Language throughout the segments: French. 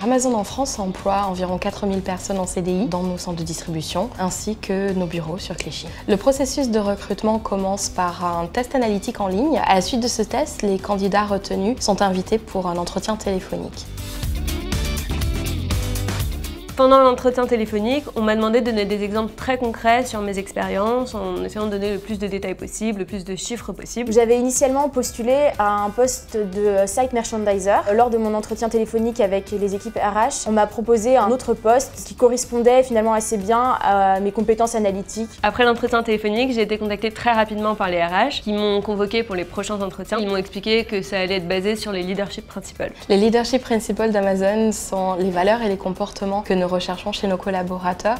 Amazon en France emploie environ 4000 personnes en CDI dans nos centres de distribution, ainsi que nos bureaux sur Clichy. Le processus de recrutement commence par un test analytique en ligne. À la suite de ce test, les candidats retenus sont invités pour un entretien téléphonique. Pendant l'entretien téléphonique, on m'a demandé de donner des exemples très concrets sur mes expériences en essayant de donner le plus de détails possible, le plus de chiffres possible. J'avais initialement postulé à un poste de site merchandiser. Lors de mon entretien téléphonique avec les équipes RH, on m'a proposé un autre poste qui correspondait finalement assez bien à mes compétences analytiques. Après l'entretien téléphonique, j'ai été contactée très rapidement par les RH qui m'ont convoquée pour les prochains entretiens. Ils m'ont expliqué que ça allait être basé sur les leadership principles. Les leadership principles d'Amazon sont les valeurs et les comportements que nous recherchons chez nos collaborateurs.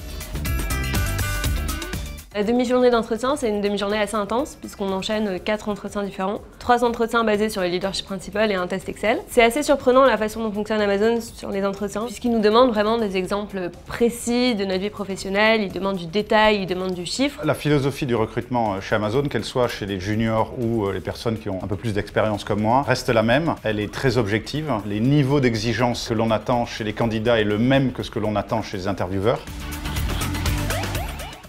La demi-journée d'entretien, c'est une demi-journée assez intense puisqu'on enchaîne 4 entretiens différents. 3 entretiens basés sur les leadership principles et un test Excel. C'est assez surprenant la façon dont fonctionne Amazon sur les entretiens puisqu'ils nous demandent vraiment des exemples précis de notre vie professionnelle, ils demandent du détail, ils demandent du chiffre. La philosophie du recrutement chez Amazon, qu'elle soit chez les juniors ou les personnes qui ont un peu plus d'expérience comme moi, reste la même. Elle est très objective. Les niveaux d'exigence que l'on attend chez les candidats est le même que ce que l'on attend chez les intervieweurs.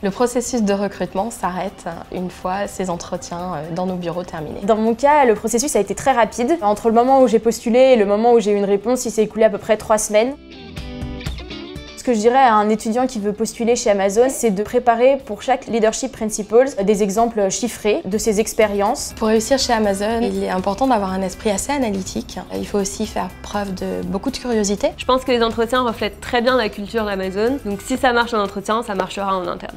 Le processus de recrutement s'arrête une fois ces entretiens dans nos bureaux terminés. Dans mon cas, le processus a été très rapide. Entre le moment où j'ai postulé et le moment où j'ai eu une réponse, il s'est écoulé à peu près 3 semaines. Ce que je dirais à un étudiant qui veut postuler chez Amazon, c'est de préparer pour chaque leadership principles des exemples chiffrés de ses expériences. Pour réussir chez Amazon, il est important d'avoir un esprit assez analytique. Il faut aussi faire preuve de beaucoup de curiosité. Je pense que les entretiens reflètent très bien la culture d'Amazon, donc si ça marche en entretien, ça marchera en interne.